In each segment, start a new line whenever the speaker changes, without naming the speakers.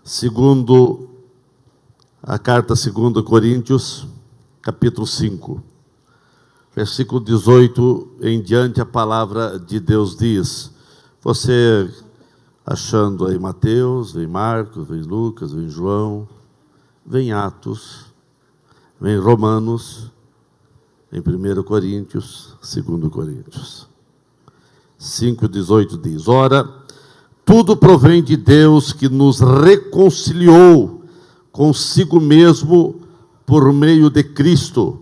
Segundo a carta segundo Coríntios, capítulo 5, versículo 18 em diante, a palavra de Deus diz: você achando aí Mateus, vem Marcos, vem Lucas, vem João, vem Atos, vem Romanos, em 1 Coríntios, 2 Coríntios. 5,18 diz: ora, tudo provém de Deus, que nos reconciliou consigo mesmo por meio de Cristo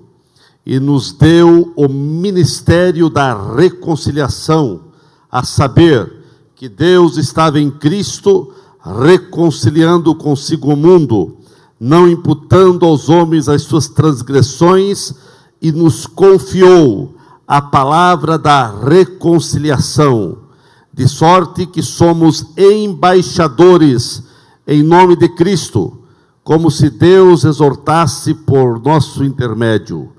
e nos deu o ministério da reconciliação, a saber, que Deus estava em Cristo reconciliando consigo o mundo, não imputando aos homens as suas transgressões, e nos confiou a palavra da reconciliação, de sorte que somos embaixadores em nome de Cristo, como se Deus exortasse por nosso intermédio.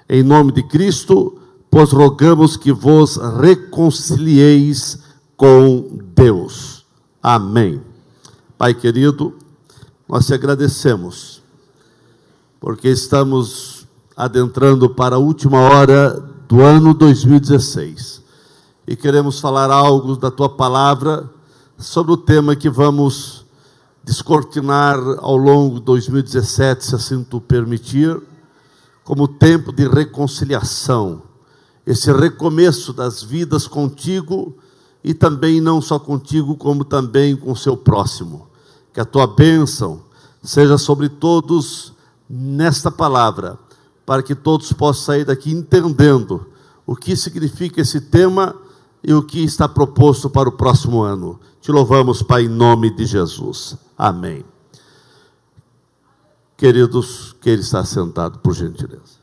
Em nome de Cristo, pois rogamos que vos reconcilieis com Deus. Amém. Pai querido, nós te agradecemos, porque estamos adentrando para a última hora do ano 2016. E queremos falar algo da tua palavra sobre o tema que vamos descortinar ao longo de 2017, se assim tu permitir, como tempo de reconciliação, esse recomeço das vidas contigo, e também não só contigo, como também com o seu próximo. Que a tua bênção seja sobre todos nesta palavra, para que todos possam sair daqui entendendo o que significa esse tema e o que está proposto para o próximo ano. Te louvamos, Pai, em nome de Jesus. Amém. Queridos, queira estar sentado, por gentileza.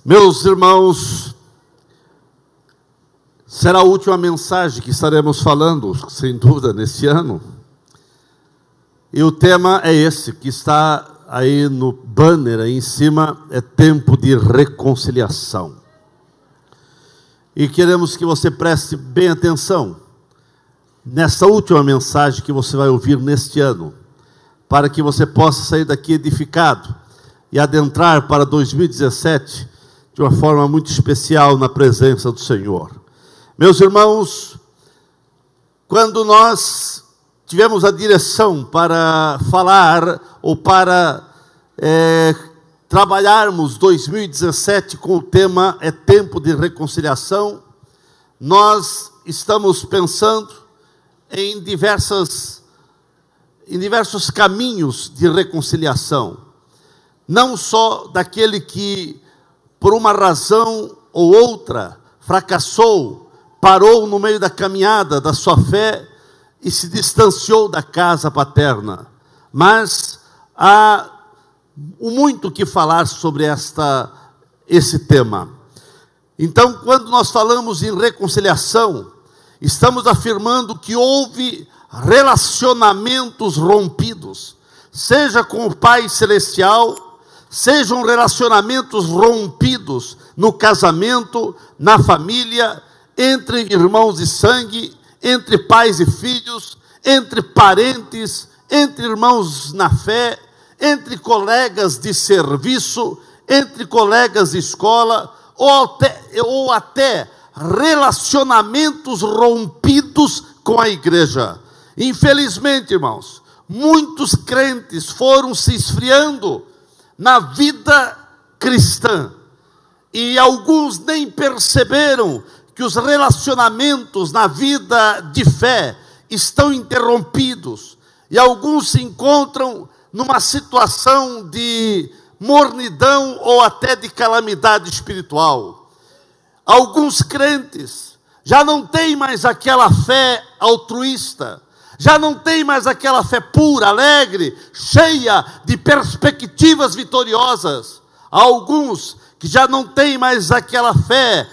Meus irmãos, será a última mensagem que estaremos falando, sem dúvida, nesse ano. E o tema é esse, que está aí no banner, aí em cima, é tempo de reconciliação. E queremos que você preste bem atenção nessa última mensagem que você vai ouvir neste ano, para que você possa sair daqui edificado e adentrar para 2017 de uma forma muito especial na presença do Senhor. Meus irmãos, quando nós tivemos a direção para falar ou para trabalharmos 2017 com o tema é tempo de reconciliação, nós estamos pensando em diversos caminhos de reconciliação, não só daquele que por uma razão ou outra fracassou, parou no meio da caminhada da sua fé e se distanciou da casa paterna, mas há muito que falar sobre esse tema. Então, quando nós falamos em reconciliação, estamos afirmando que houve relacionamentos rompidos, seja com o Pai Celestial, sejam relacionamentos rompidos no casamento, na família, entre irmãos de sangue, entre pais e filhos, entre parentes, entre irmãos na fé, entre colegas de serviço, entre colegas de escola, ou até relacionamentos rompidos com a igreja. Infelizmente, irmãos, muitos crentes foram se esfriando na vida cristã, e alguns nem perceberam que os relacionamentos na vida de fé estão interrompidos, e alguns se encontram numa situação de mornidão ou até de calamidade espiritual. Alguns crentes já não têm mais aquela fé altruísta, já não tem mais aquela fé pura, alegre, cheia de perspectivas vitoriosas. Há alguns que já não têm mais aquela fé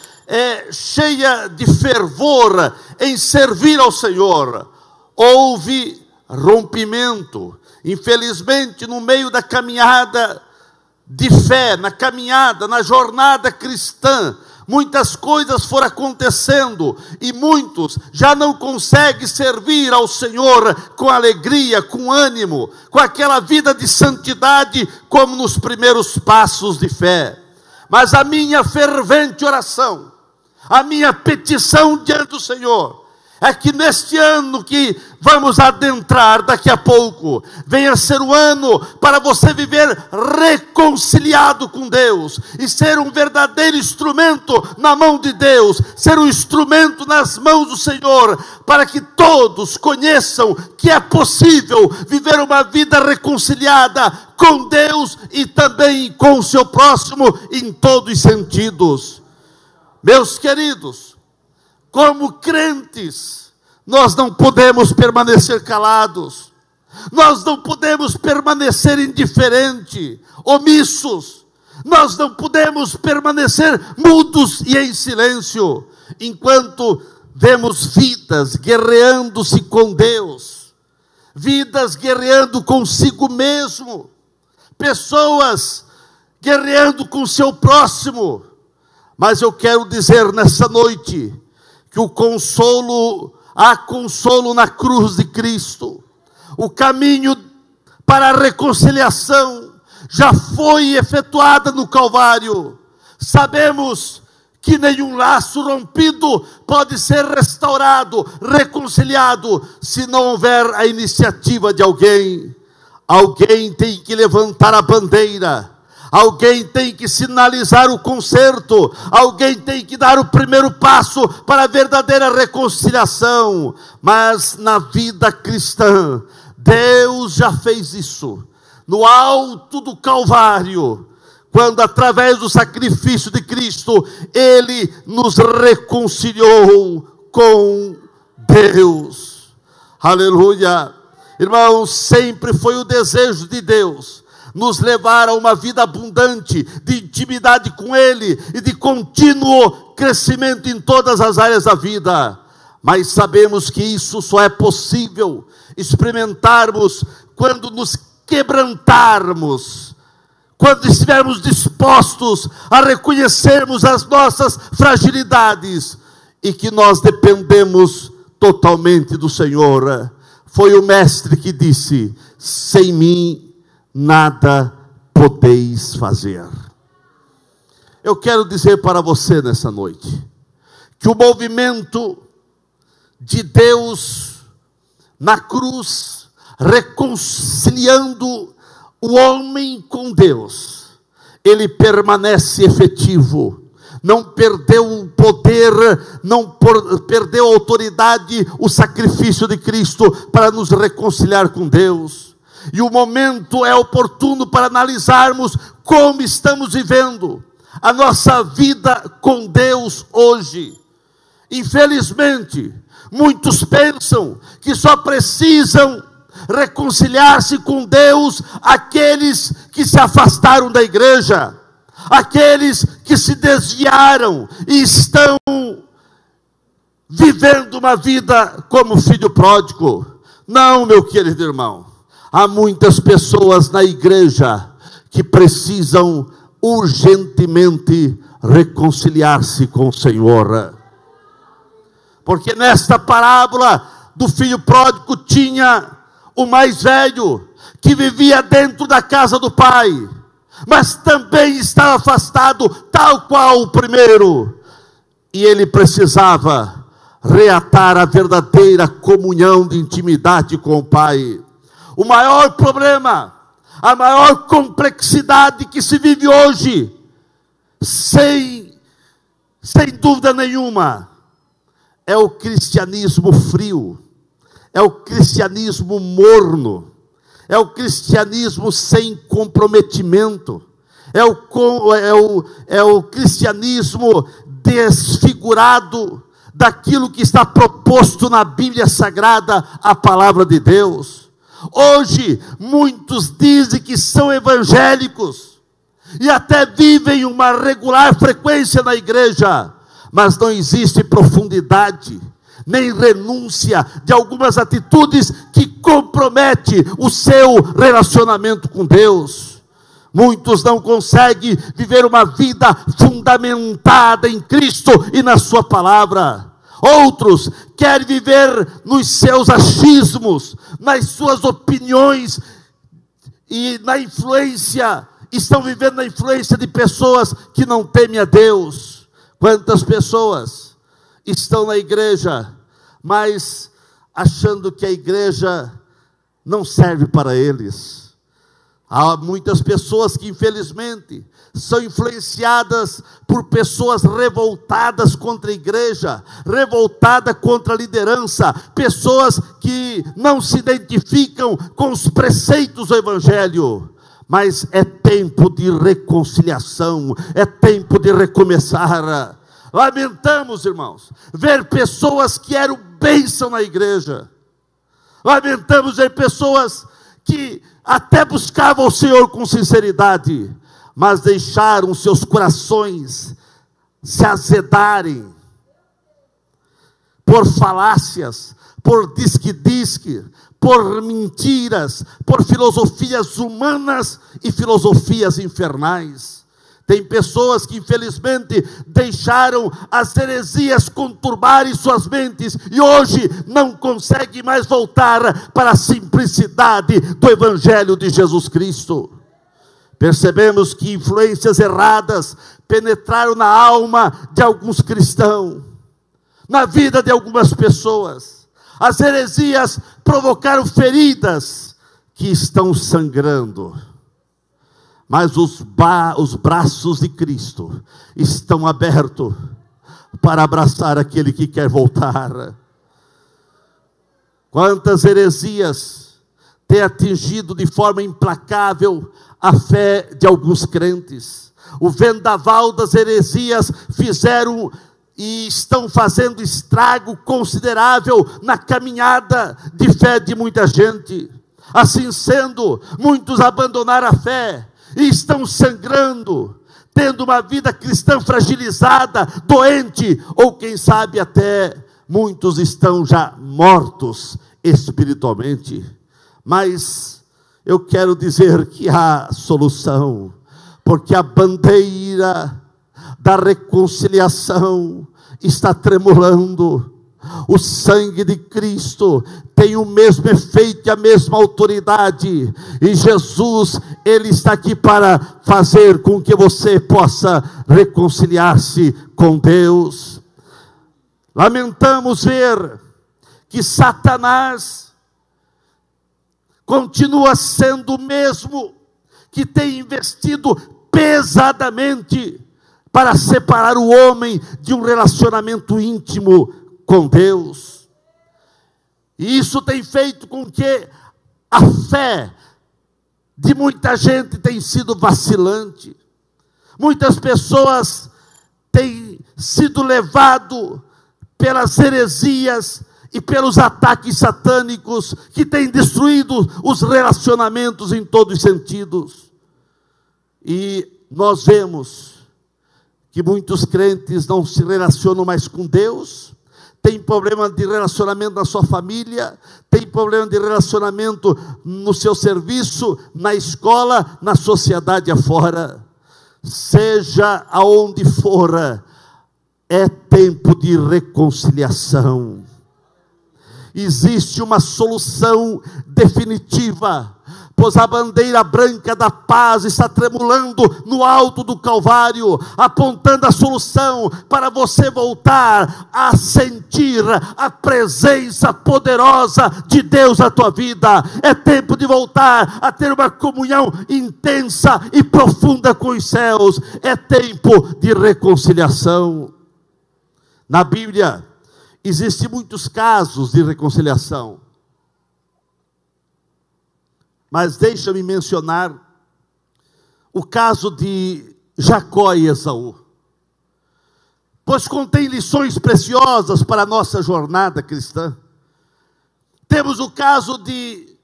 cheia de fervor em servir ao Senhor. Houve rompimento. Infelizmente, no meio da caminhada de fé, na caminhada, na jornada cristã, muitas coisas foram acontecendo e muitos já não conseguem servir ao Senhor com alegria, com ânimo, com aquela vida de santidade como nos primeiros passos de fé. Mas a minha fervente oração, a minha petição diante do Senhor, é que neste ano que vamos adentrar daqui a pouco, venha ser o ano para você viver reconciliado com Deus, e ser um verdadeiro instrumento na mão de Deus, ser um instrumento nas mãos do Senhor, para que todos conheçam que é possível viver uma vida reconciliada com Deus e também com o seu próximo em todos os sentidos. Meus queridos, como crentes, nós não podemos permanecer calados, nós não podemos permanecer indiferentes, omissos, nós não podemos permanecer mudos e em silêncio, enquanto vemos vidas guerreando-se com Deus, vidas guerreando consigo mesmo, pessoas guerreando com o seu próximo. Mas eu quero dizer nessa noite, que há consolo na cruz de Cristo. O caminho para a reconciliação já foi efetuado no Calvário. Sabemos que nenhum laço rompido pode ser restaurado, reconciliado, se não houver a iniciativa de alguém. Alguém tem que levantar a bandeira, alguém tem que sinalizar o conserto, alguém tem que dar o primeiro passo para a verdadeira reconciliação. Mas na vida cristã, Deus já fez isso, no alto do Calvário, quando através do sacrifício de Cristo, Ele nos reconciliou com Deus. Aleluia! Irmãos, sempre foi o desejo de Deus nos levar a uma vida abundante, de intimidade com Ele e de contínuo crescimento em todas as áreas da vida. Mas sabemos que isso só é possível experimentarmos quando nos quebrantarmos, quando estivermos dispostos a reconhecermos as nossas fragilidades e que nós dependemos totalmente do Senhor. Foi o mestre que disse: sem mim nada podeis fazer. Eu quero dizer para você nessa noite, que o movimento de Deus na cruz, reconciliando o homem com Deus, ele permanece efetivo, não perdeu o poder, não perdeu a autoridade, o sacrifício de Cristo para nos reconciliar com Deus. E o momento é oportuno para analisarmos como estamos vivendo a nossa vida com Deus hoje. Infelizmente, muitos pensam que só precisam reconciliar-se com Deus aqueles que se afastaram da igreja, aqueles que se desviaram e estão vivendo uma vida como filho pródigo. Não, meu querido irmão. Há muitas pessoas na igreja que precisam urgentemente reconciliar-se com o Senhor. Porque nesta parábola do filho pródigo tinha o mais velho, que vivia dentro da casa do pai, mas também estava afastado, tal qual o primeiro. E ele precisava reatar a verdadeira comunhão de intimidade com o pai. O maior problema, a maior complexidade que se vive hoje, sem dúvida nenhuma, é o cristianismo frio, é o cristianismo morno, é o cristianismo sem comprometimento, é o cristianismo desfigurado daquilo que está proposto na Bíblia Sagrada, a palavra de Deus. Hoje, muitos dizem que são evangélicos e até vivem uma regular frequência na igreja, mas não existe profundidade, nem renúncia de algumas atitudes que comprometem o seu relacionamento com Deus. Muitos não conseguem viver uma vida fundamentada em Cristo e na sua palavra. Outros querem viver nos seus achismos, nas suas opiniões e na influência, estão vivendo na influência de pessoas que não temem a Deus. Quantas pessoas estão na igreja, mas achando que a igreja não serve para eles. Há muitas pessoas que infelizmente são influenciadas por pessoas revoltadas contra a igreja, revoltadas contra a liderança, pessoas que não se identificam com os preceitos do Evangelho. Mas é tempo de reconciliação, é tempo de recomeçar. Lamentamos, irmãos, ver pessoas que eram bênção na igreja. Lamentamos ver pessoas que até buscavam o Senhor com sinceridade, mas deixaram seus corações se azedarem por falácias, por disque-disque, por mentiras, por filosofias humanas e filosofias infernais. Tem pessoas que infelizmente deixaram as heresias conturbarem suas mentes e hoje não conseguem mais voltar para a simplicidade do Evangelho de Jesus Cristo. Percebemos que influências erradas penetraram na alma de alguns cristãos, na vida de algumas pessoas. As heresias provocaram feridas que estão sangrando. Mas os braços de Cristo estão abertos para abraçar aquele que quer voltar. Quantas heresias têm atingido de forma implacável a fé de alguns crentes. O vendaval das heresias fizeram e estão fazendo estrago considerável na caminhada de fé de muita gente. Assim sendo, muitos abandonaram a fé e estão sangrando, tendo uma vida cristã fragilizada, doente, ou quem sabe até muitos estão já mortos espiritualmente. Mas eu quero dizer que há solução, porque a bandeira da reconciliação está tremulando. O sangue de Cristo tem o mesmo efeito e a mesma autoridade, e Jesus, Ele está aqui para fazer com que você possa reconciliar-se com Deus. Lamentamos ver que Satanás continua sendo o mesmo que tem investido pesadamente para separar o homem de um relacionamento íntimo com Deus. E isso tem feito com que a fé de muita gente tenha sido vacilante. Muitas pessoas têm sido levadas pelas heresias e pelos ataques satânicos que têm destruído os relacionamentos em todos os sentidos. E nós vemos que muitos crentes não se relacionam mais com Deus, tem problema de relacionamento na sua família, tem problema de relacionamento no seu serviço, na escola, na sociedade afora. Seja aonde for, é tempo de reconciliação. Existe uma solução definitiva, pois a bandeira branca da paz está tremulando no alto do Calvário, apontando a solução para você voltar a sentir a presença poderosa de Deus na tua vida. É tempo de voltar a ter uma comunhão intensa e profunda com os céus. É tempo de reconciliação. Na Bíblia existem muitos casos de reconciliação, mas deixa-me mencionar o caso de Jacó e Esaú, pois contém lições preciosas para a nossa jornada cristã. Temos o caso de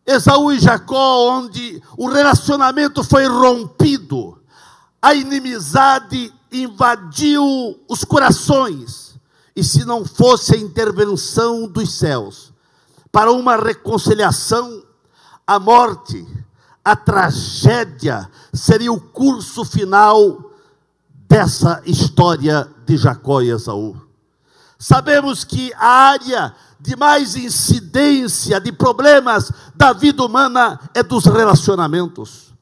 Esaú e Jacó, onde o relacionamento foi rompido, a inimizade invadiu os corações, e se não fosse a intervenção dos céus para uma reconciliação, a morte, a tragédia seria o curso final dessa história de Jacó e Esaú. Sabemos que a área de mais incidência de problemas da vida humana é dos relacionamentos.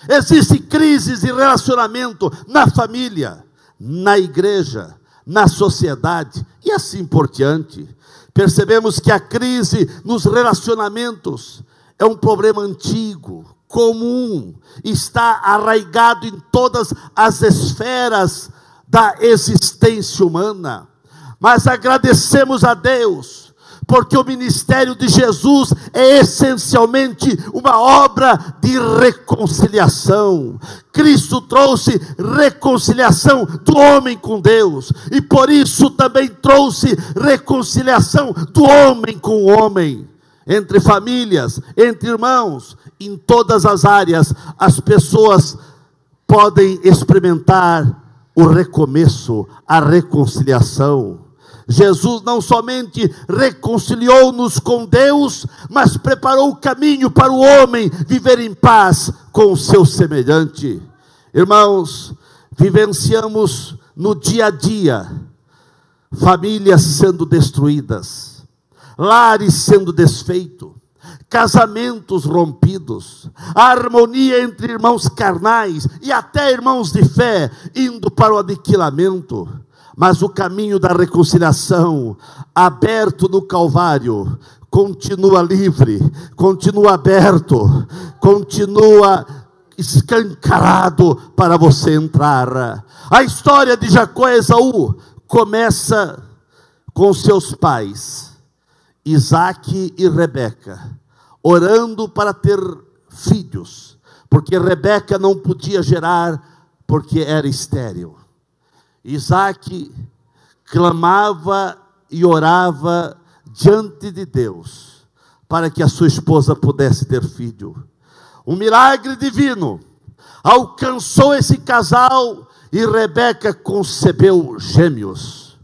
Existem crises de relacionamento na família, na igreja, na sociedade e assim por diante. Percebemos que a crise nos relacionamentos é um problema antigo, comum, está arraigado em todas as esferas da existência humana. Mas agradecemos a Deus, porque o ministério de Jesus é essencialmente uma obra de reconciliação. Cristo trouxe reconciliação do homem com Deus, e por isso também trouxe reconciliação do homem com o homem, entre famílias, entre irmãos, em todas as áreas. As pessoas podem experimentar o recomeço, a reconciliação. Jesus não somente reconciliou-nos com Deus, mas preparou o caminho para o homem viver em paz com o seu semelhante. Irmãos, vivenciamos no dia a dia famílias sendo destruídas, lares sendo desfeitos, casamentos rompidos, a harmonia entre irmãos carnais e até irmãos de fé indo para o aniquilamento. Mas o caminho da reconciliação, aberto no Calvário, continua livre, continua aberto, continua escancarado para você entrar. A história de Jacó e Esaú começa com seus pais, Isaque e Rebeca, orando para ter filhos, porque Rebeca não podia gerar, porque era estéril. Isaque clamava e orava diante de Deus, para que a sua esposa pudesse ter filho. Um milagre divino alcançou esse casal, e Rebeca concebeu gêmeos.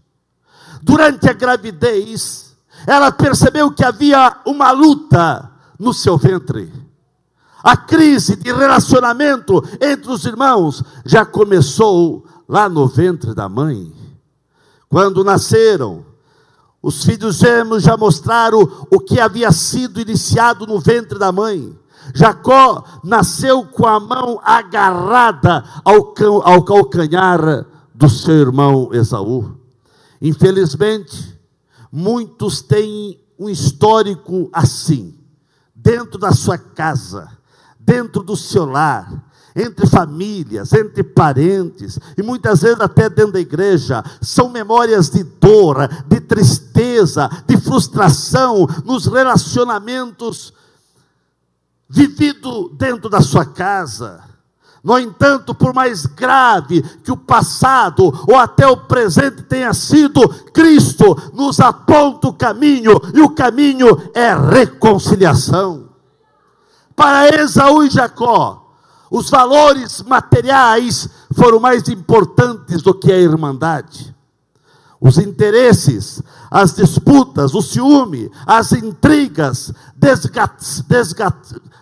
Durante a gravidez, ela percebeu que havia uma luta no seu ventre. A crise de relacionamento entre os irmãos já começou lá no ventre da mãe. Quando nasceram, os filhos gêmeos já mostraram o que havia sido iniciado no ventre da mãe. Jacó nasceu com a mão agarrada ao calcanhar do seu irmão Esaú. Infelizmente, muitos têm um histórico assim, dentro da sua casa, dentro do seu lar, entre famílias, entre parentes, e muitas vezes até dentro da igreja. São memórias de dor, de tristeza, de frustração nos relacionamentos vivido dentro da sua casa. No entanto, por mais grave que o passado ou até o presente tenha sido, Cristo nos aponta o caminho, e o caminho é reconciliação. Para Esaú e Jacó, os valores materiais foram mais importantes do que a irmandade. Os interesses, as disputas, o ciúme, as intrigas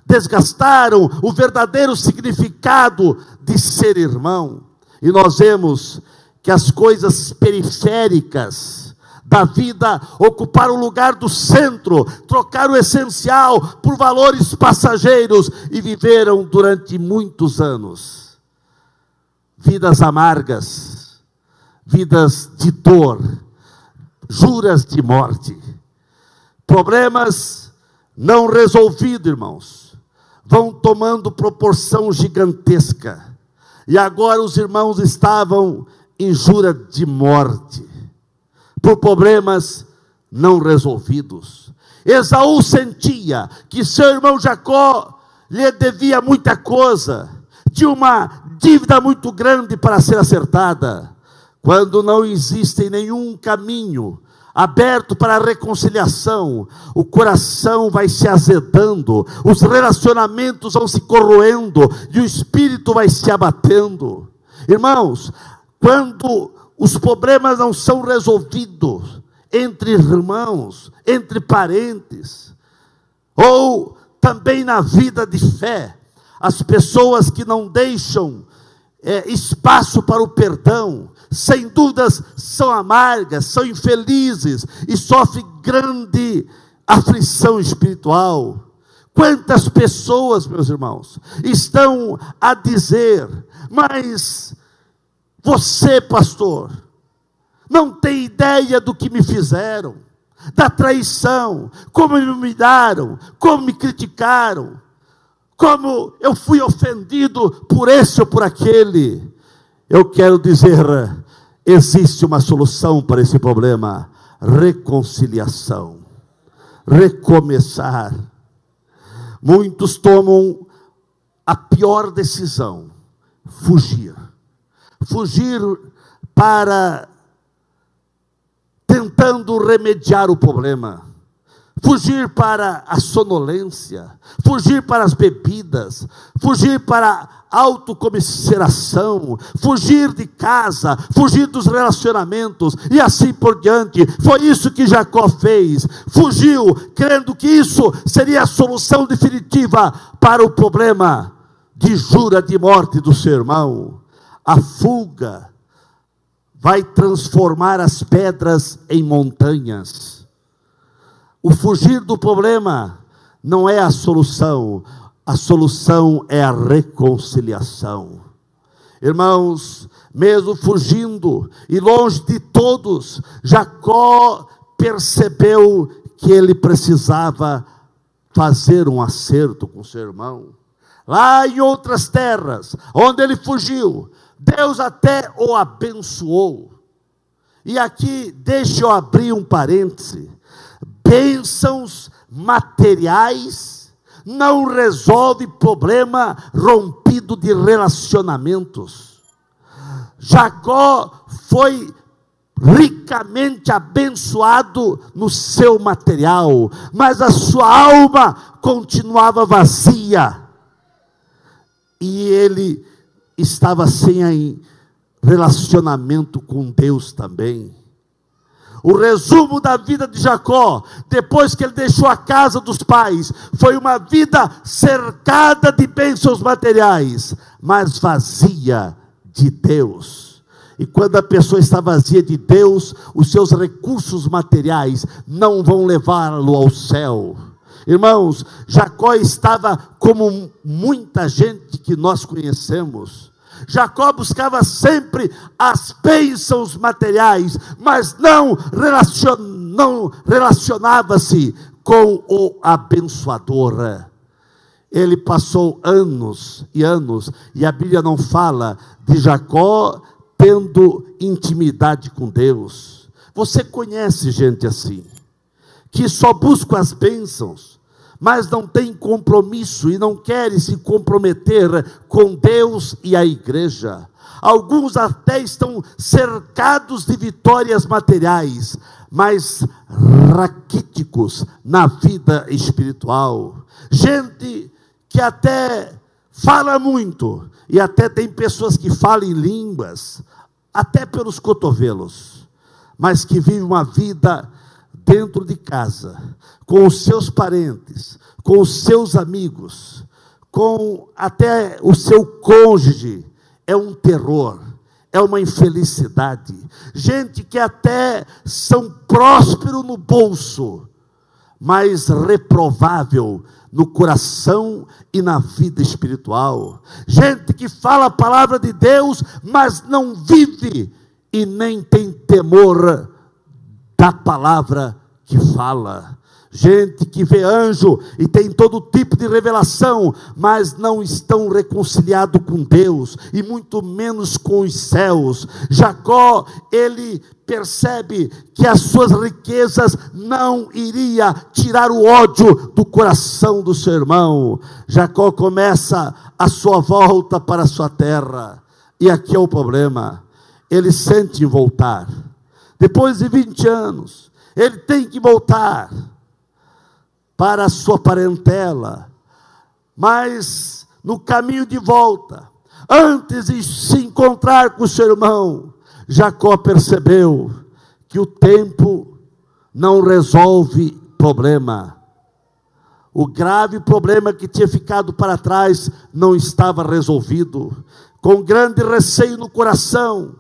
desgastaram o verdadeiro significado de ser irmão. E nós vemos que as coisas periféricas da vida ocuparam o lugar do centro, trocaram o essencial por valores passageiros e viveram durante muitos anos vidas amargas, vidas de dor, juras de morte. Problemas não resolvidos, irmãos, vão tomando proporção gigantesca, e agora os irmãos estavam em jura de morte, por problemas não resolvidos. Esaú sentia que seu irmão Jacó lhe devia muita coisa, tinha uma dívida muito grande para ser acertada. Quando não existe nenhum caminho aberto para a reconciliação, o coração vai se azedando, os relacionamentos vão se corroendo, e o espírito vai se abatendo. Irmãos, quando os problemas não são resolvidos entre irmãos, entre parentes, ou também na vida de fé, as pessoas que não deixam espaço para o perdão, sem dúvidas são amargas, são infelizes e sofrem grande aflição espiritual. Quantas pessoas, meus irmãos, estão a dizer: mas você, pastor, não tem ideia do que me fizeram, da traição, como me humilharam, como me criticaram, como eu fui ofendido por esse ou por aquele. Eu quero dizer, existe uma solução para esse problema: reconciliação, recomeçar. Muitos tomam a pior decisão: fugir para tentando remediar o problema, fugir para a sonolência, fugir para as bebidas, fugir para a autocomiseração, fugir de casa, fugir dos relacionamentos e assim por diante. Foi isso que Jacó fez, fugiu, crendo que isso seria a solução definitiva para o problema de jura de morte do seu irmão. A fuga vai transformar as pedras em montanhas. O fugir do problema não é a solução é a reconciliação. Irmãos, mesmo fugindo e longe de todos, Jacó percebeu que ele precisava fazer um acerto com seu irmão. Lá em outras terras, onde ele fugiu, Deus até o abençoou. E aqui, deixa eu abrir um parêntese: bênçãos materiais não resolve problema rompido de relacionamentos. Jacó foi ricamente abençoado no seu material, mas a sua alma continuava vazia, e ele estava sem relacionamento com Deus também. O resumo da vida de Jacó, depois que ele deixou a casa dos pais, foi uma vida cercada de bênçãos materiais, mas vazia de Deus. E quando a pessoa está vazia de Deus, os seus recursos materiais não vão levá-lo ao céu. Irmãos, Jacó estava como muita gente que nós conhecemos. Jacó buscava sempre as bênçãos materiais, mas não relacionava-se com o abençoador. Ele passou anos e anos, e a Bíblia não fala de Jacó tendo intimidade com Deus. Você conhece gente assim, que só busca as bênçãos, mas não tem compromisso e não quer se comprometer com Deus e a igreja. Alguns até estão cercados de vitórias materiais, mas raquíticos na vida espiritual. Gente que até fala muito, e até tem pessoas que falam em línguas, até pelos cotovelos, mas que vivem uma vida dentro de casa, com os seus parentes, com os seus amigos, com até o seu cônjuge. É um terror, é uma infelicidade. Gente que até são prósperos no bolso, mas reprovável no coração e na vida espiritual. Gente que fala a palavra de Deus, mas não vive e nem tem temor da palavra que fala. Gente que vê anjo e tem todo tipo de revelação, mas não estão reconciliados com Deus, e muito menos com os céus. Jacó, ele percebe que as suas riquezas não iria tirar o ódio do coração do seu irmão. Jacó começa a sua volta para a sua terra, e aqui é o problema: ele sente em voltar. Depois de 20 anos, ele tem que voltar para a sua parentela, mas no caminho de volta, antes de se encontrar com o seu irmão, Jacó percebeu que o tempo não resolve problema. O grave problema que tinha ficado para trás não estava resolvido. Com grande receio no coração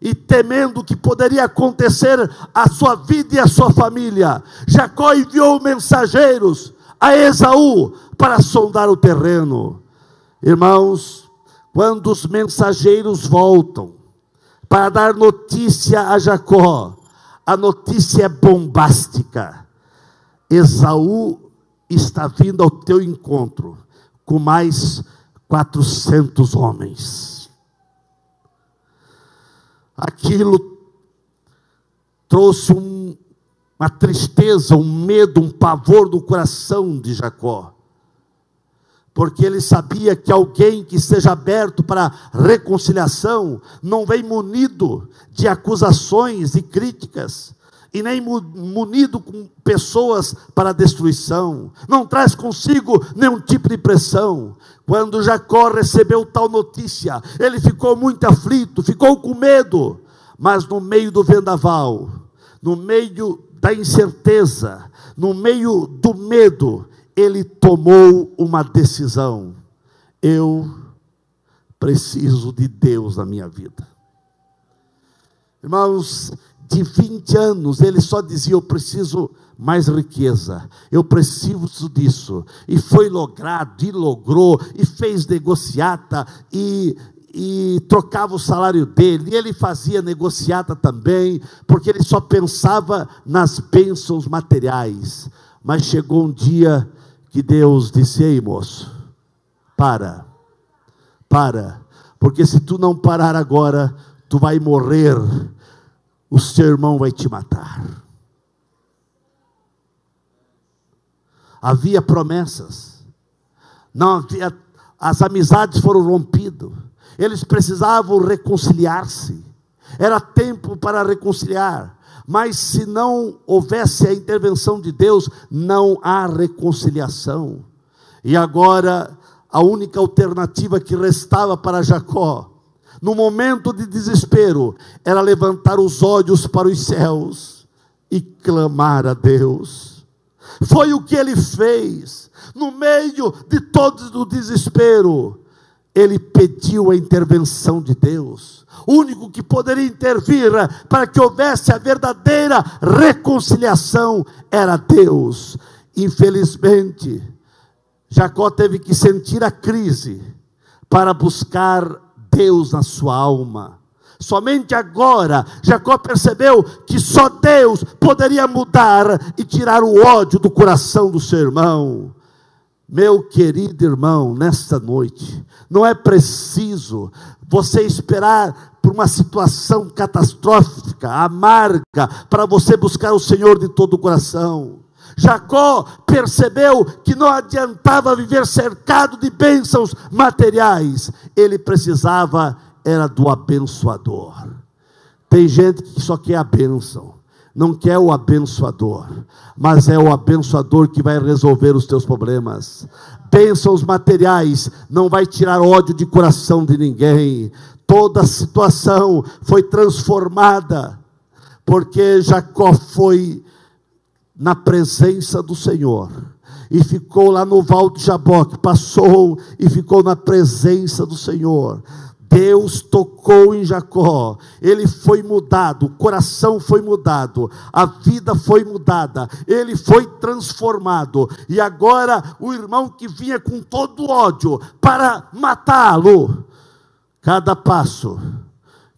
e temendo o que poderia acontecer à sua vida e à sua família, Jacó enviou mensageiros a Esaú para sondar o terreno. Irmãos, quando os mensageiros voltam para dar notícia a Jacó, a notícia é bombástica. Esaú está vindo ao teu encontro com mais 400 homens. Aquilo trouxe uma tristeza, um medo, um pavor no coração de Jacó, porque ele sabia que alguém que esteja aberto para reconciliação não vem munido de acusações e críticas, e nem munido com pessoas para destruição, não traz consigo nenhum tipo de pressão. Quando Jacó recebeu tal notícia, ele ficou muito aflito, ficou com medo, mas no meio do vendaval, no meio da incerteza, no meio do medo, ele tomou uma decisão: eu preciso de Deus na minha vida. Irmãos, de 20 anos, ele só dizia: eu preciso mais riqueza, eu preciso disso, e foi logrado, e logrou, e fez negociata, e trocava o salário dele, e ele fazia negociata também, porque ele só pensava nas bênçãos materiais. Mas chegou um dia que Deus disse: ei moço, para, porque se tu não parar agora, tu vai morrer, o seu irmão vai te matar. Havia promessas, não havia, as amizades foram rompidas, eles precisavam reconciliar-se, era tempo para reconciliar, mas se não houvesse a intervenção de Deus, não há reconciliação. E agora, a única alternativa que restava para Jacó, no momento de desespero, era levantar os olhos para os céus e clamar a Deus. Foi o que ele fez. No meio de todo o desespero, ele pediu a intervenção de Deus. O único que poderia intervir para que houvesse a verdadeira reconciliação era Deus. Infelizmente, Jacó teve que sentir a crise para buscar Deus na sua alma. Somente agora Jacó percebeu que só Deus poderia mudar e tirar o ódio do coração do seu irmão. Meu querido irmão, nesta noite, não é preciso você esperar por uma situação catastrófica, amarga, para você buscar o Senhor de todo o coração. Jacó percebeu que não adiantava viver cercado de bênçãos materiais, ele precisava era do abençoador. Tem gente que só quer a bênção, não quer o abençoador, mas é o abençoador que vai resolver os teus problemas. Bênçãos materiais não vai tirar ódio de coração de ninguém. Toda a situação foi transformada, porque Jacó foi na presença do Senhor, e ficou lá no Val de Jaboque, passou e ficou na presença do Senhor. Deus tocou em Jacó, ele foi mudado, o coração foi mudado, a vida foi mudada, ele foi transformado, e agora o irmão que vinha com todo o ódio para matá-lo, cada passo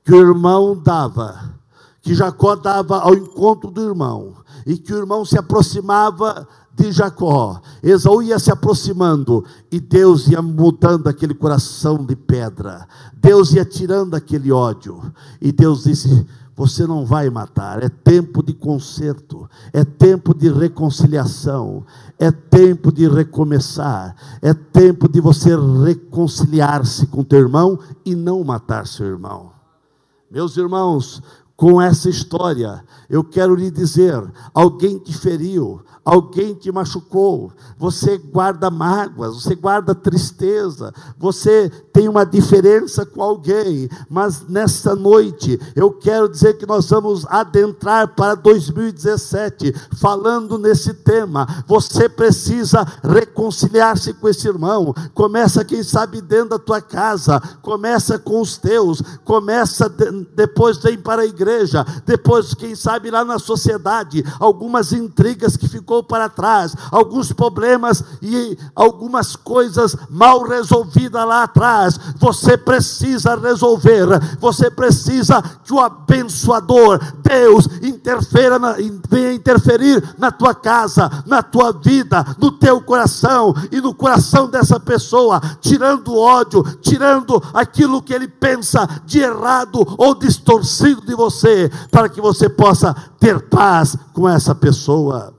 que o irmão dava, que Jacó dava ao encontro do irmão, e que o irmão se aproximava de Jacó, Esaú ia se aproximando, e Deus ia mudando aquele coração de pedra, Deus ia tirando aquele ódio, e Deus disse: você não vai matar, é tempo de conserto, é tempo de reconciliação, é tempo de recomeçar, é tempo de você reconciliar-se com teu irmão, e não matar seu irmão. Meus irmãos, com essa história, eu quero lhe dizer: alguém te feriu, alguém te machucou, você guarda mágoas, você guarda tristeza, você tem uma diferença com alguém, mas nessa noite eu quero dizer que nós vamos adentrar para 2017, falando nesse tema. Você precisa reconciliar-se com esse irmão. Começa, quem sabe, dentro da tua casa, começa com os teus, começa depois vem para a igreja, depois, quem sabe, lá na sociedade, algumas intrigas que ficou para trás, alguns problemas e algumas coisas mal resolvidas lá atrás, você precisa resolver, você precisa que o abençoador, Deus, venha interferir na tua casa, na tua vida, no teu coração e no coração dessa pessoa, tirando o ódio, tirando aquilo que ele pensa de errado ou distorcido de você, para que você possa ter paz com essa pessoa.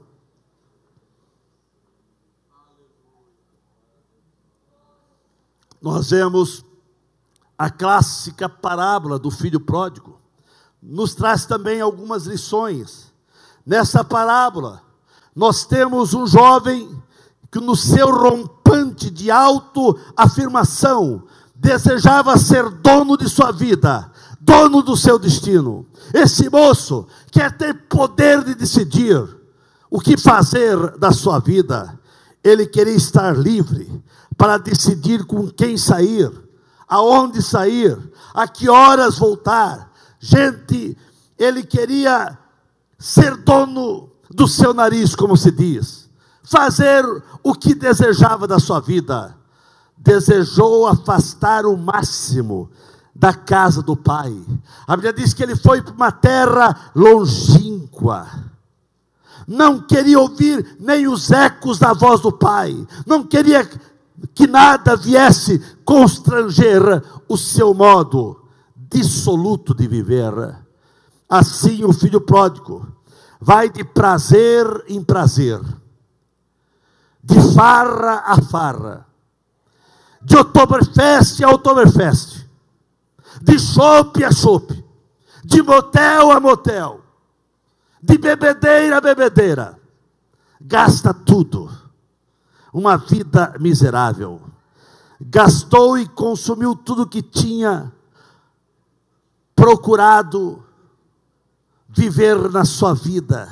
Nós vemos a clássica parábola do filho pródigo, nos traz também algumas lições. Nessa parábola, nós temos um jovem que, no seu rompante de autoafirmação, desejava ser dono de sua vida, dono do seu destino. Esse moço quer ter poder de decidir o que fazer da sua vida. Ele queria estar livre para decidir com quem sair, aonde sair, a que horas voltar. Gente, ele queria ser dono do seu nariz, como se diz, fazer o que desejava da sua vida. Desejou afastar o máximo da casa do pai. A Bíblia diz que ele foi para uma terra longínqua, não queria ouvir nem os ecos da voz do pai, não queria que nada viesse constranger o seu modo dissoluto de viver. Assim o filho pródigo vai de prazer em prazer, de farra a farra, de Oktoberfest a Oktoberfest, de chope a chope, de motel a motel, de bebedeira a bebedeira, gasta tudo. Uma vida miserável, gastou e consumiu tudo que tinha procurado viver na sua vida,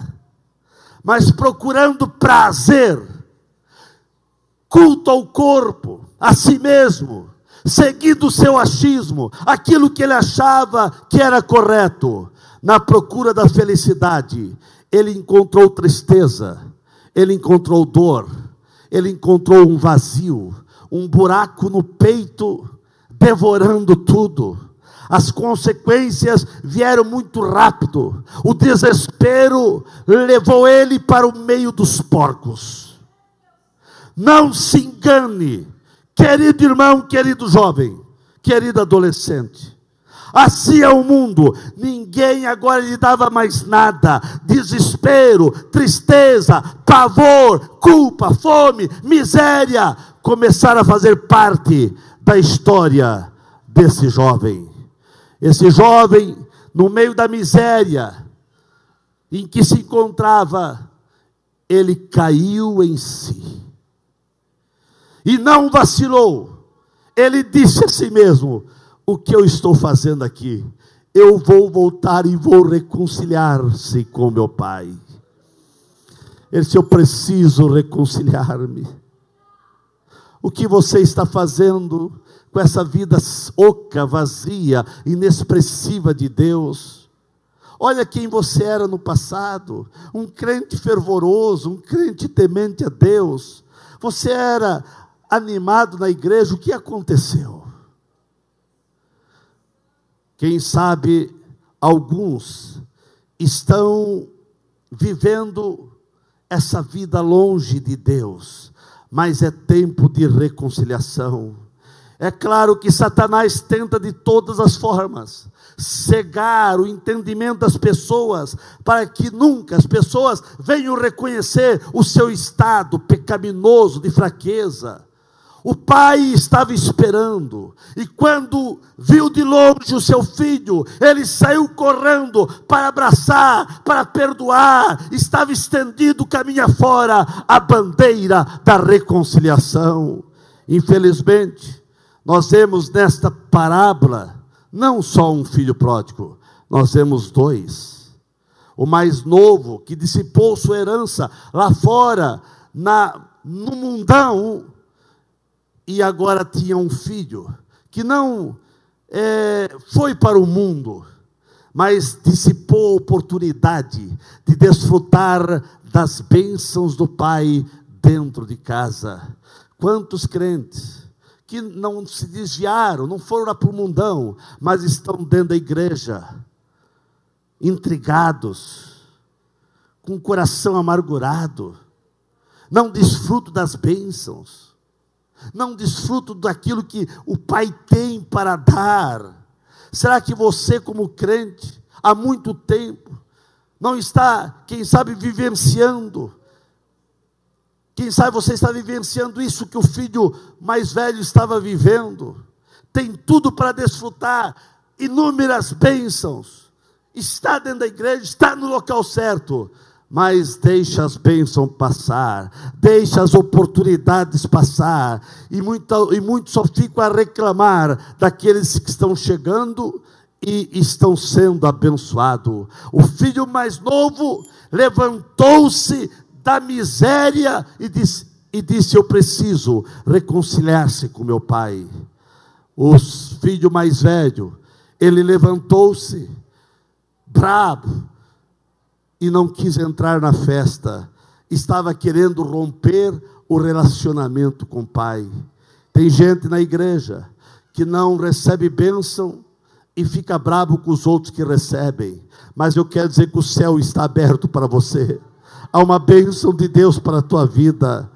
mas procurando prazer, culto ao corpo, a si mesmo, seguindo o seu achismo, aquilo que ele achava que era correto. Na procura da felicidade, ele encontrou tristeza, ele encontrou dor, ele encontrou um vazio, um buraco no peito, devorando tudo. As consequências vieram muito rápido, o desespero levou ele para o meio dos porcos. Não se engane, querido irmão, querido jovem, querido adolescente. Assim é o mundo. Ninguém agora lhe dava mais nada. Desespero, tristeza, pavor, culpa, fome, miséria começaram a fazer parte da história desse jovem. Esse jovem, no meio da miséria em que se encontrava, ele caiu em si e não vacilou. Ele disse a si mesmo: o que eu estou fazendo aqui? Eu vou voltar e vou reconciliar-se com meu pai. Ele disse: eu preciso reconciliar-me. O que você está fazendo com essa vida oca, vazia, inexpressiva de Deus? Olha quem você era no passado, um crente fervoroso, um crente temente a Deus. Você era animado na igreja, o que aconteceu? Quem sabe alguns estão vivendo essa vida longe de Deus, mas é tempo de reconciliação. É claro que Satanás tenta de todas as formas cegar o entendimento das pessoas, para que nunca as pessoas venham reconhecer o seu estado pecaminoso de fraqueza, O pai estava esperando, e quando viu de longe o seu filho, ele saiu correndo para abraçar, para perdoar. Estava estendido caminho afora a bandeira da reconciliação. Infelizmente, nós vemos nesta parábola não só um filho pródigo, nós vemos dois. O mais novo, que dissipou sua herança lá fora, no mundão, e agora tinha um filho, que não foi para o mundo, mas dissipou a oportunidade de desfrutar das bênçãos do Pai dentro de casa. Quantos crentes que não se desviaram, não foram lá para o mundão, mas estão dentro da igreja, intrigados, com o coração amargurado, não desfrutam das bênçãos, não desfruto daquilo que o Pai tem para dar. Será que você, como crente, há muito tempo, não está, quem sabe, vivenciando? Quem sabe você está vivenciando isso que o filho mais velho estava vivendo? Tem tudo para desfrutar, inúmeras bênçãos, está dentro da igreja, está no local certo, mas deixa as bênçãos passar, deixa as oportunidades passar, e muitos só ficam a reclamar daqueles que estão chegando e estão sendo abençoados. O filho mais novo levantou-se da miséria e disse: eu preciso reconciliar-se com meu pai. O filho mais velho, ele levantou-se bravo, e não quis entrar na festa, estava querendo romper o relacionamento com o pai. Tem gente na igreja que não recebe bênção e fica bravo com os outros que recebem, mas eu quero dizer que o céu está aberto para você, há uma bênção de Deus para a tua vida.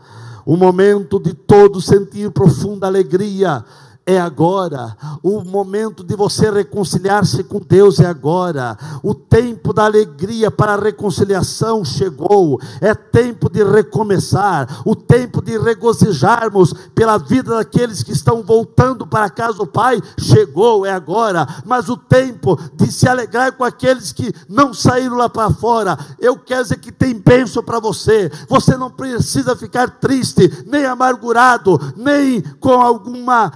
O momento de todos sentir profunda alegria é agora. O momento de você reconciliar-se com Deus é agora. O tempo da alegria para a reconciliação chegou. É tempo de recomeçar. O tempo de regozijarmos pela vida daqueles que estão voltando para a casa do Pai chegou, é agora. Mas o tempo de se alegrar com aqueles que não saíram lá para fora, eu quero dizer que tem bênção para você. Você não precisa ficar triste, nem amargurado, nem com alguma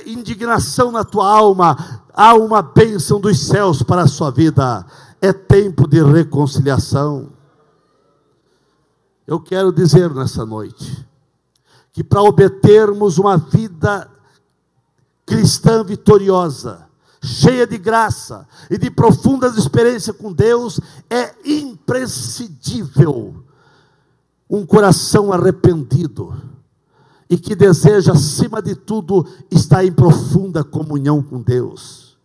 indignação na tua alma. Há uma bênção dos céus para a sua vida. É tempo de reconciliação. Eu quero dizer nessa noite que para obtermos uma vida cristã vitoriosa, cheia de graça e de profundas experiências com Deus, é imprescindível um coração arrependido e que deseja, acima de tudo, estar em profunda comunhão com Deus.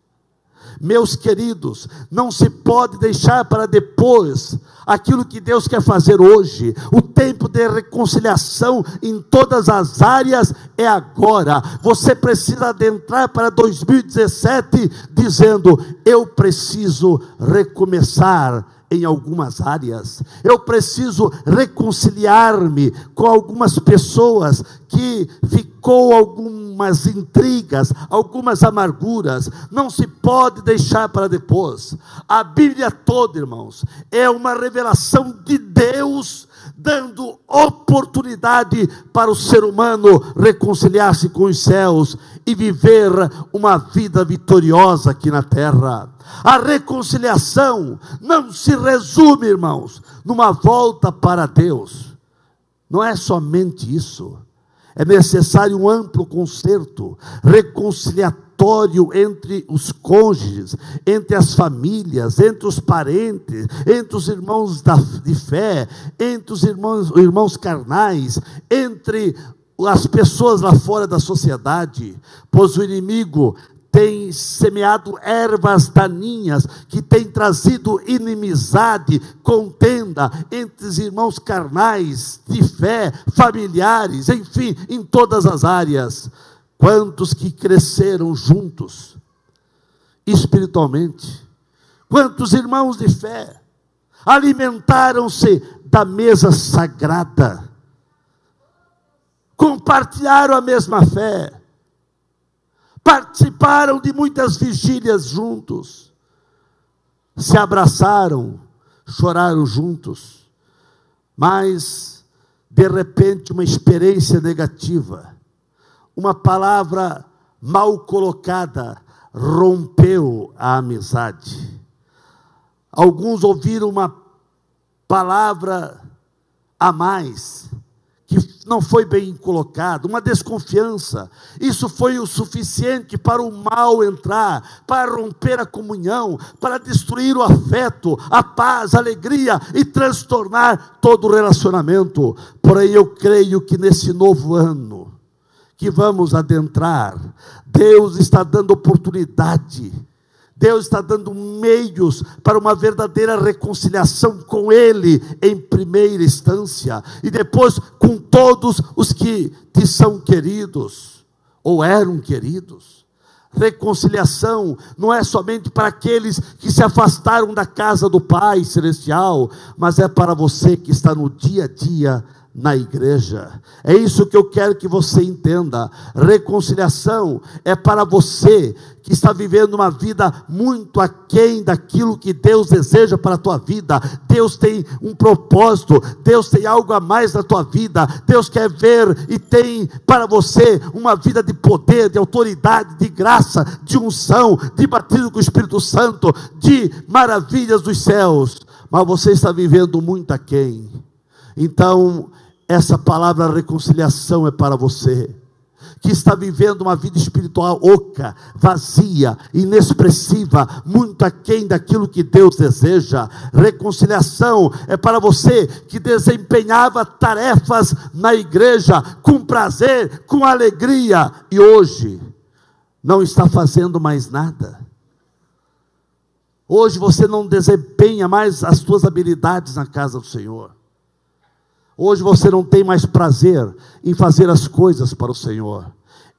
Meus queridos, não se pode deixar para depois aquilo que Deus quer fazer hoje. O tempo de reconciliação em todas as áreas é agora. Você precisa adentrar para 2017 dizendo: eu preciso recomeçar em algumas áreas, eu preciso reconciliar-me com algumas pessoas que ficou algumas intrigas, algumas amarguras. Não se pode deixar para depois. A Bíblia toda, irmãos, é uma revelação de Deus, dando oportunidade para o ser humano reconciliar-se com os céus e viver uma vida vitoriosa aqui na terra. A reconciliação não se resume, irmãos, numa volta para Deus. Não é somente isso. É necessário um amplo concerto reconciliatório entre os cônjuges, entre as famílias, entre os parentes, entre os irmãos de fé, entre os irmãos carnais, entre as pessoas lá fora da sociedade, pois o inimigo tem semeado ervas daninhas que tem trazido inimizade, contenda entre os irmãos carnais, de fé, familiares, enfim, em todas as áreas. Quantos que cresceram juntos espiritualmente? Quantos irmãos de fé alimentaram-se da mesa sagrada? compartilharam a mesma fé, participaram de muitas vigílias juntos, se abraçaram, choraram juntos, mas de repente uma experiência negativa, uma palavra mal colocada, rompeu a amizade. Alguns ouviram uma palavra a mais, que não foi bem colocada, uma desconfiança. Isso foi o suficiente para o mal entrar, para romper a comunhão, para destruir o afeto, a paz, a alegria e transtornar todo o relacionamento. Porém, eu creio que nesse novo ano que vamos adentrar, Deus está dando oportunidade, Deus está dando meios para uma verdadeira reconciliação com Ele, em primeira instância, e depois com todos os que te são queridos, ou eram queridos. Reconciliação não é somente para aqueles que se afastaram da casa do Pai Celestial, mas é para você que está no dia a dia na igreja. É isso que eu quero que você entenda. Reconciliação é para você que está vivendo uma vida muito aquém daquilo que Deus deseja para a tua vida. Deus tem um propósito, Deus tem algo a mais na tua vida. Deus quer ver e tem para você uma vida de poder, de autoridade, de graça, de unção, de batismo com o Espírito Santo, de maravilhas dos céus, mas você está vivendo muito aquém. Então, essa palavra reconciliação é para você que está vivendo uma vida espiritual oca, vazia, inexpressiva, muito aquém daquilo que Deus deseja. Reconciliação é para você que desempenhava tarefas na igreja com prazer, com alegria, e hoje não está fazendo mais nada. Hoje você não desempenha mais as suas habilidades na casa do Senhor. Hoje você não tem mais prazer em fazer as coisas para o Senhor.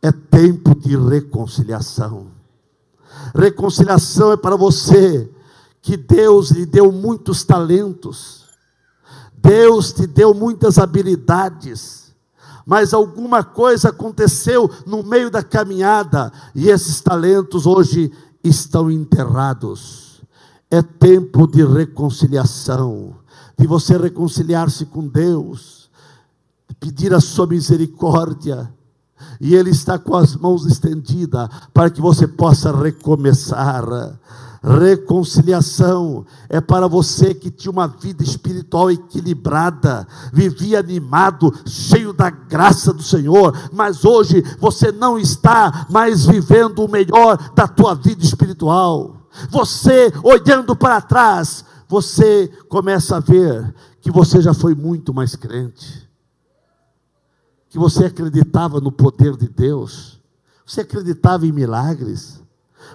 É tempo de reconciliação. Reconciliação é para você que Deus lhe deu muitos talentos, Deus te deu muitas habilidades, mas alguma coisa aconteceu no meio da caminhada, e esses talentos hoje estão enterrados. É tempo de reconciliação, de você reconciliar-se com Deus, de pedir a sua misericórdia, e Ele está com as mãos estendidas, para que você possa recomeçar. Reconciliação é para você que tinha uma vida espiritual equilibrada, vivia animado, cheio da graça do Senhor, mas hoje você não está mais vivendo o melhor da tua vida espiritual. Você, olhando para trás, você começa a ver que você já foi muito mais crente, que você acreditava no poder de Deus, você acreditava em milagres,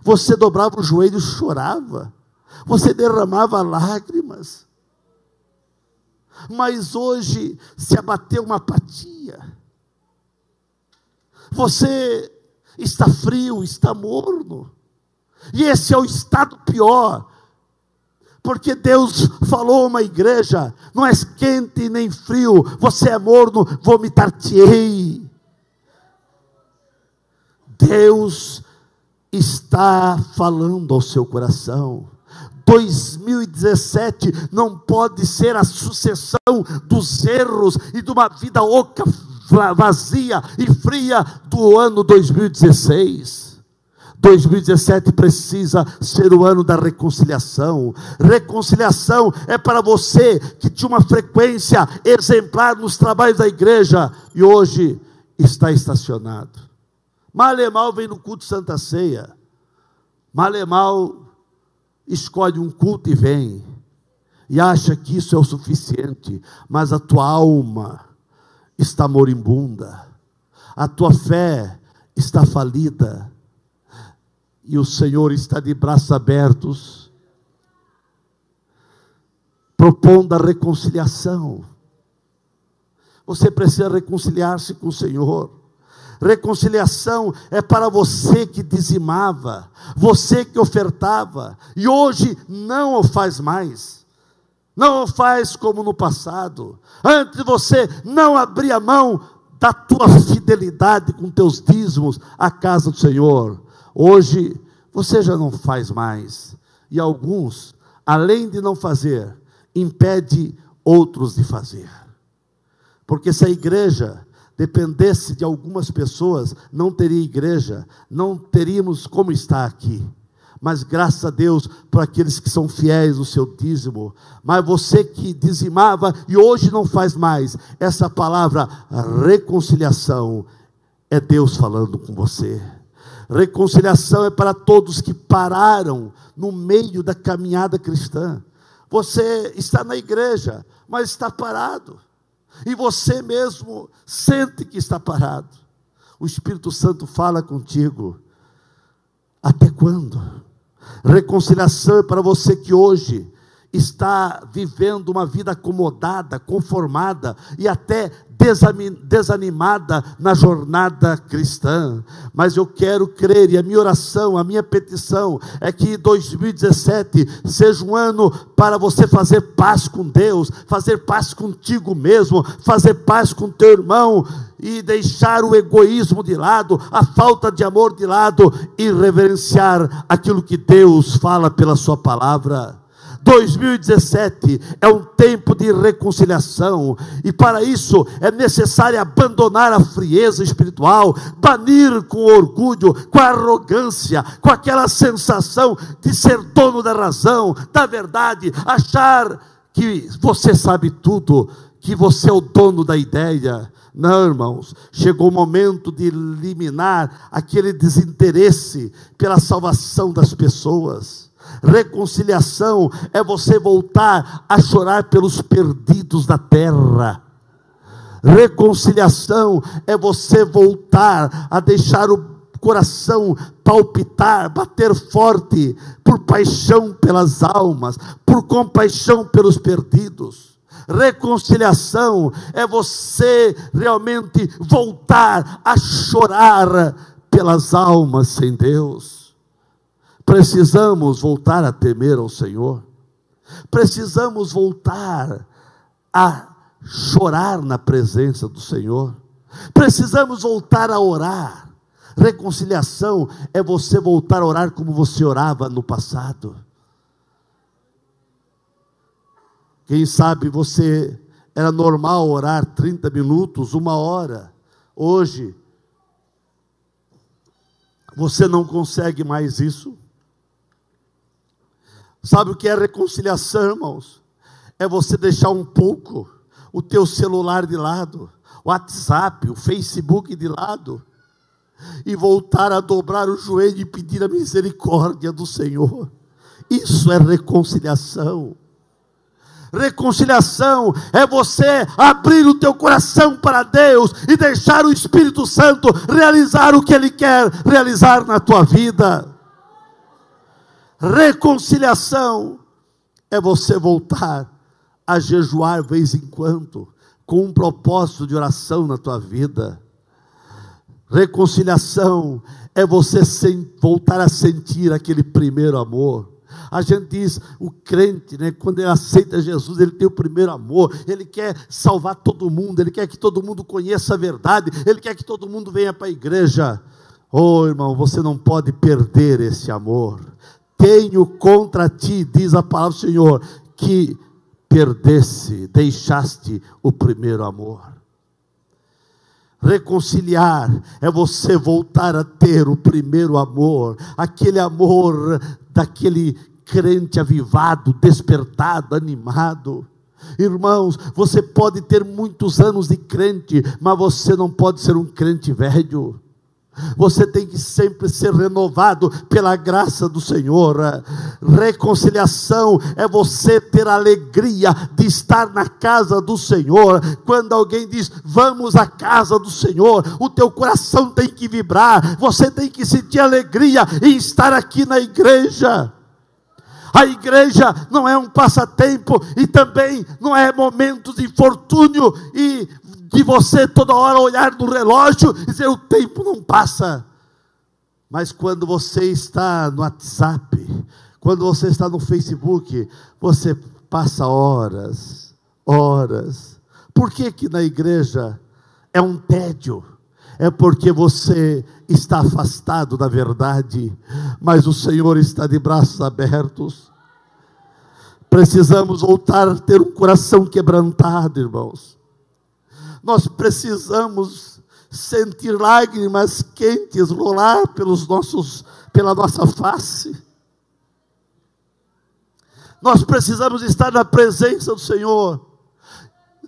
você dobrava o joelho e chorava, você derramava lágrimas, mas hoje se abateu uma apatia, você está frio, está morno, e esse é o estado pior, porque Deus falou a uma igreja: não és quente nem frio, você é morno, vomitar-te-ei. Deus está falando ao seu coração. 2017 não pode ser a sucessão dos erros e de uma vida oca, vazia e fria do ano 2016. 2017 precisa ser o ano da reconciliação. Reconciliação é para você que tinha uma frequência exemplar nos trabalhos da igreja e hoje está estacionado. Mal vem no culto Santa Ceia, mal escolhe um culto e vem, e acha que isso é o suficiente, mas a tua alma está moribunda, a tua fé está falida, e o Senhor está de braços abertos, propondo a reconciliação. Você precisa reconciliar-se com o Senhor. Reconciliação é para você que dizimava, você que ofertava, e hoje não o faz mais, não o faz como no passado. Antes você não abria mão da tua fidelidade com teus dízimos à casa do Senhor. Hoje você já não faz mais, e alguns, além de não fazer, impede outros de fazer. Porque se a igreja dependesse de algumas pessoas, não teria igreja, não teríamos como estar aqui. Mas graças a Deus por aqueles que são fiéis no seu dízimo. Mas você que dizimava e hoje não faz mais, essa palavra reconciliação é Deus falando com você. Reconciliação é para todos que pararam no meio da caminhada cristã. Você está na igreja, mas está parado. E você mesmo sente que está parado. O Espírito Santo fala contigo. Até quando? Reconciliação é para você que hoje está vivendo uma vida acomodada, conformada e até desanimada na jornada cristã. Mas eu quero crer, e a minha oração, a minha petição é que 2017 seja um ano para você fazer paz com Deus, fazer paz contigo mesmo, fazer paz com teu irmão e deixar o egoísmo de lado, a falta de amor de lado e reverenciar aquilo que Deus fala pela sua palavra. 2017 é um tempo de reconciliação, e para isso é necessário abandonar a frieza espiritual, banir com orgulho, com arrogância, com aquela sensação de ser dono da razão, da verdade, achar que você sabe tudo, que você é o dono da ideia. Não, irmãos, chegou o momento de eliminar aquele desinteresse pela salvação das pessoas. Reconciliação é você voltar a chorar pelos perdidos da terra. Reconciliação é você voltar a deixar o coração palpitar, bater forte, por paixão pelas almas, por compaixão pelos perdidos. Reconciliação é você realmente voltar a chorar pelas almas sem Deus. Precisamos voltar a temer ao Senhor. Precisamos voltar a chorar na presença do Senhor. Precisamos voltar a orar. Reconciliação é você voltar a orar como você orava no passado. Quem sabe você era normal orar 30 minutos, 1 hora. Hoje, você não consegue mais isso. Sabe o que é reconciliação, irmãos? É você deixar um pouco o teu celular de lado, o WhatsApp, o Facebook de lado, e voltar a dobrar o joelho e pedir a misericórdia do Senhor. Isso é reconciliação. Reconciliação é você abrir o teu coração para Deus e deixar o Espírito Santo realizar o que Ele quer realizar na tua vida. Reconciliação é você voltar a jejuar de vez em quando, com um propósito de oração na tua vida. Reconciliação é você voltar a sentir aquele primeiro amor. A gente diz, o crente, quando ele aceita Jesus, ele tem o primeiro amor, ele quer salvar todo mundo, ele quer que todo mundo conheça a verdade, ele quer que todo mundo venha para a igreja. Oh, irmão, você não pode perder esse amor. Tenho contra ti, diz a palavra do Senhor, que deixaste o primeiro amor. Reconciliar é você voltar a ter o primeiro amor, aquele amor daquele crente avivado, despertado, animado. Irmãos, você pode ter muitos anos de crente, mas você não pode ser um crente velho. Você tem que sempre ser renovado pela graça do Senhor. Reconciliação é você ter a alegria de estar na casa do Senhor. Quando alguém diz, vamos à casa do Senhor, o teu coração tem que vibrar, você tem que sentir alegria em estar aqui na igreja. A igreja não é um passatempo e também não é momento de infortúnio e de você toda hora olhar no relógio e dizer, o tempo não passa. Mas quando você está no WhatsApp, quando você está no Facebook, você passa horas. Por que que na igreja é um tédio, é porque você está afastado da verdade, mas o Senhor está de braços abertos. Precisamos voltar a ter um coração quebrantado, irmãos. Nós precisamos sentir lágrimas quentes rolar pela nossa face. Nós precisamos estar na presença do Senhor.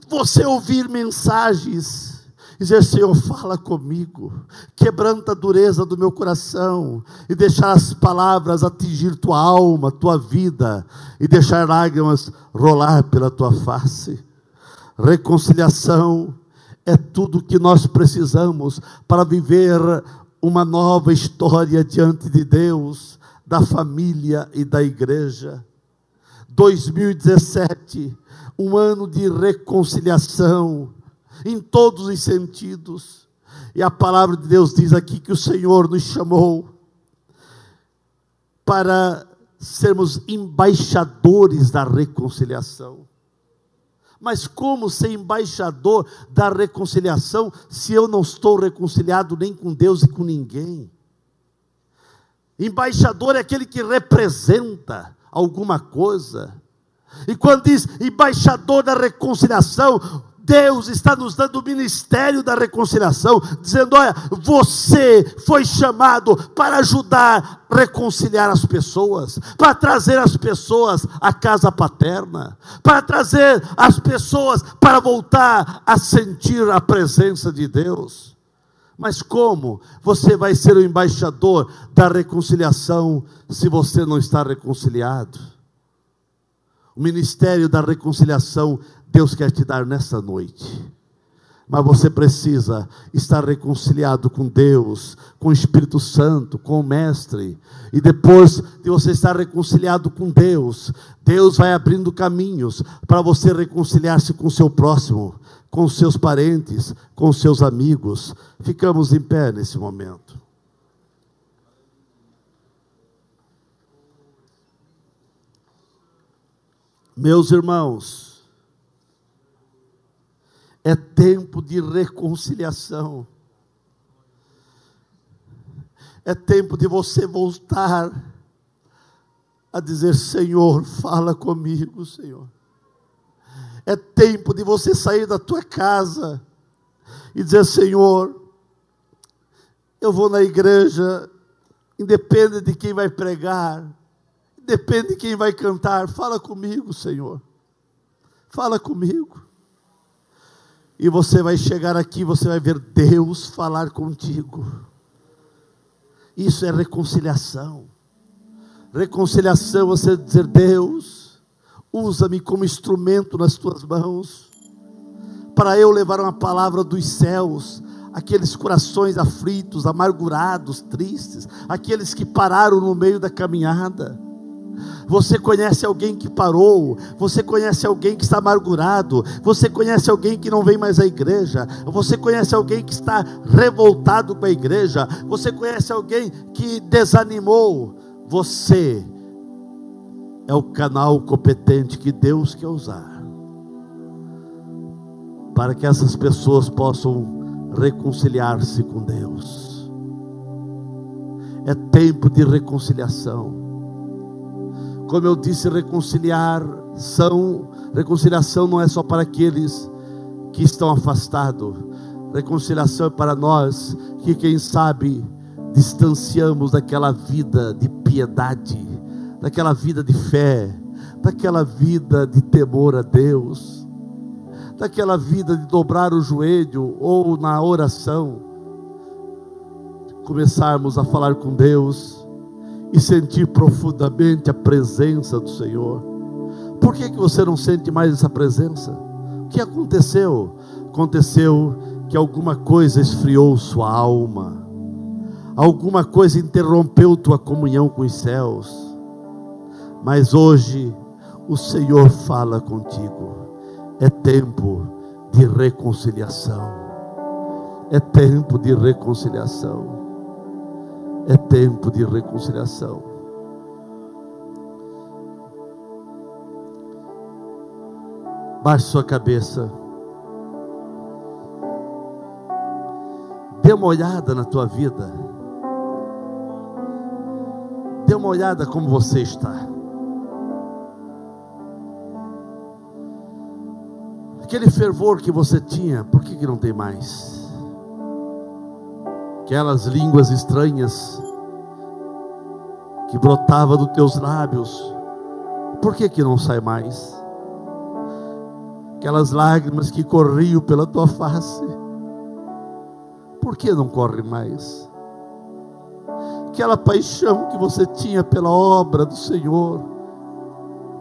Você ouvir mensagens, dizer: Senhor, fala comigo, quebranta a dureza do meu coração, e deixar as palavras atingir tua alma, tua vida, e deixar lágrimas rolar pela tua face. Reconciliação é tudo que nós precisamos para viver uma nova história diante de Deus, da família e da igreja. 2017, um ano de reconciliação, em todos os sentidos, e a palavra de Deus diz aqui que o Senhor nos chamou para sermos embaixadores da reconciliação. Mas como ser embaixador da reconciliação, se eu não estou reconciliado nem com Deus e com ninguém? Embaixador é aquele que representa alguma coisa, e quando diz embaixador da reconciliação, Deus está nos dando o ministério da reconciliação, dizendo: olha, você foi chamado para ajudar a reconciliar as pessoas, para trazer as pessoas à casa paterna, para trazer as pessoas para voltar a sentir a presença de Deus. Mas como você vai ser o embaixador da reconciliação se você não está reconciliado? O ministério da reconciliação Deus quer te dar nessa noite, mas você precisa estar reconciliado com Deus, com o Espírito Santo, com o Mestre. E depois de você estar reconciliado com Deus, Deus vai abrindo caminhos para você reconciliar-se com o seu próximo, com os seus parentes, com os seus amigos. Ficamos em pé nesse momento. Meus irmãos, é tempo de reconciliação. É tempo de você voltar a dizer: Senhor, fala comigo, Senhor. É tempo de você sair da tua casa e dizer: Senhor, eu vou na igreja, independe de quem vai pregar, depende de quem vai cantar, fala comigo, Senhor, fala comigo. E você vai chegar aqui, você vai ver Deus falar contigo. Isso é reconciliação. Reconciliação, você dizer: Deus, usa-me como instrumento nas tuas mãos, para eu levar uma palavra dos céus, aqueles corações aflitos, amargurados, tristes, aqueles que pararam no meio da caminhada. Você conhece alguém que parou, você conhece alguém que está amargurado, você conhece alguém que não vem mais à igreja, você conhece alguém que está revoltado com a igreja, você conhece alguém que desanimou. Você é o canal competente que Deus quer usar para que essas pessoas possam reconciliar-se com Deus. É tempo de reconciliação. Como eu disse, reconciliação não é só para aqueles que estão afastados. Reconciliação é para nós que, quem sabe, distanciamos daquela vida de piedade, daquela vida de fé, daquela vida de temor a Deus, daquela vida de dobrar o joelho ou na oração, começarmos a falar com Deus e sentir profundamente a presença do Senhor. Por que você não sente mais essa presença? O que aconteceu? Aconteceu que alguma coisa esfriou sua alma, alguma coisa interrompeu tua comunhão com os céus. Mas hoje o Senhor fala contigo. É tempo de reconciliação. É tempo de reconciliação. É tempo de reconciliação. Baixe sua cabeça. uma olhada na tua vida. Dê uma olhada como você está. Aquele fervor que você tinha, por que não tem mais? Aquelas línguas estranhas que brotava dos teus lábios, por que não sai mais? Aquelas lágrimas que corriam pela tua face, por que não corre mais? Aquela paixão que você tinha pela obra do Senhor,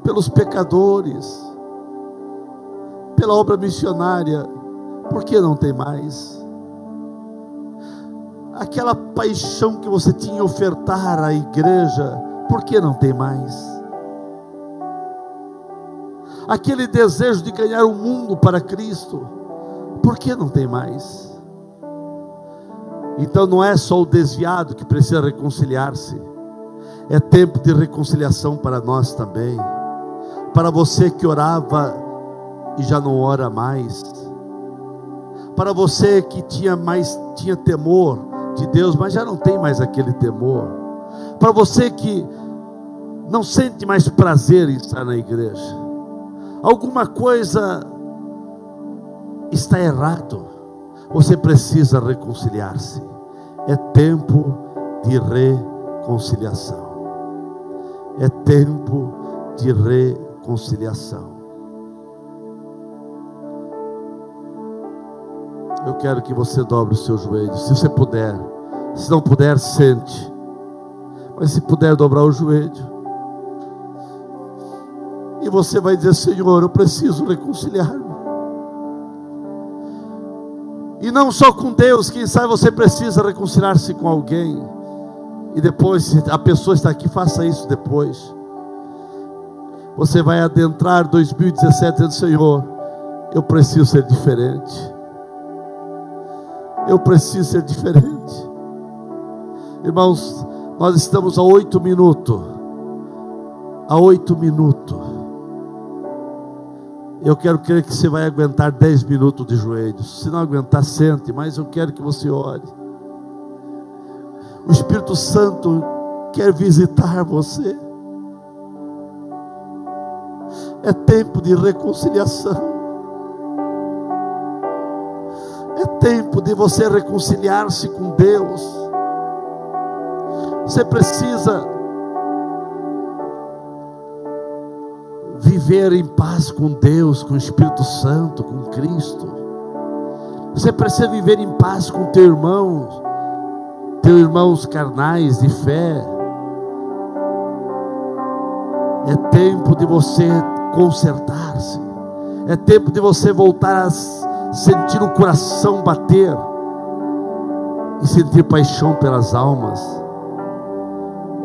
pelos pecadores, pela obra missionária, por que não tem mais? Aquela paixão que você tinha em ofertar à igreja, por que não tem mais? Aquele desejo de ganhar o mundo para Cristo, por que não tem mais? Então não é só o desviado que precisa reconciliar-se, é tempo de reconciliação para nós também. Para você que orava e já não ora mais, para você que tinha temor de Deus, mas já não tem mais aquele temor, para você que não sente mais prazer em estar na igreja, alguma coisa está errado, você precisa reconciliar-se. É tempo de reconciliação. É tempo de reconciliação. Eu quero que você dobre os seus joelhos, se você puder. Se não puder, sente. Mas se puder dobrar o joelho, e você vai dizer: Senhor, eu preciso reconciliar-me. E não só com Deus, quem sabe você precisa reconciliar-se com alguém. E depois, se a pessoa está aqui, faça isso depois. Você vai adentrar 2017 dizendo: Senhor, eu preciso ser diferente. Eu preciso ser diferente. Irmãos, nós estamos a 8 minutos. A 8 minutos. Eu quero crer que você vai aguentar 10 minutos de joelhos. Se não aguentar, sente, mas eu quero que você ore. O Espírito Santo quer visitar você. É tempo de reconciliação. É tempo de você reconciliar-se com Deus. Você precisa viver em paz com Deus, com o Espírito Santo, com Cristo. Você precisa viver em paz com teus irmãos carnais de fé. É tempo de você consertar-se. É tempo de você voltar a sentir o coração bater e sentir paixão pelas almas.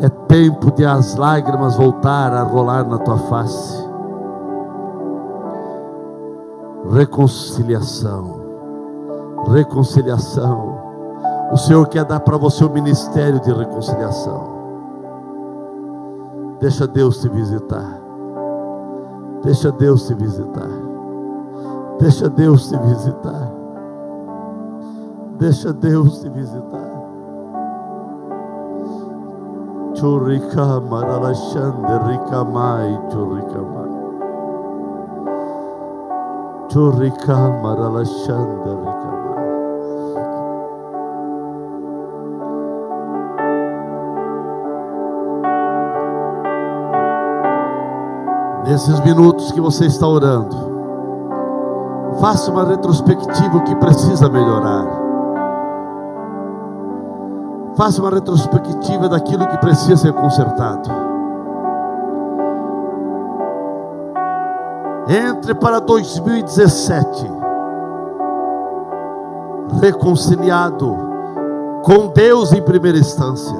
É tempo de as lágrimas voltar a rolar na tua face. Reconciliação. Reconciliação. O Senhor quer dar para você o ministério de reconciliação. Deixa Deus te visitar. Deixa Deus te visitar. Deixa Deus te visitar. Deixa Deus te visitar. Churika maralashande rikamai churikamai. Churika maralashande rikamai. Nesses minutos que você está orando, faça uma retrospectiva que precisa melhorar. Faça uma retrospectiva daquilo que precisa ser consertado. Entre para 2017 reconciliado com Deus em primeira instância.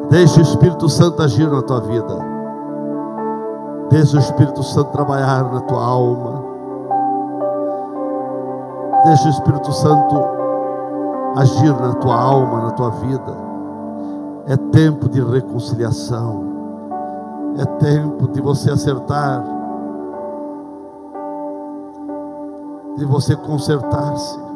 Deixe o Espírito Santo agir na tua vida. Deixe o Espírito Santo trabalhar na tua alma. Deixe o Espírito Santo agir na tua alma, na tua vida. É tempo de reconciliação. É tempo de você acertar, de você consertar-se.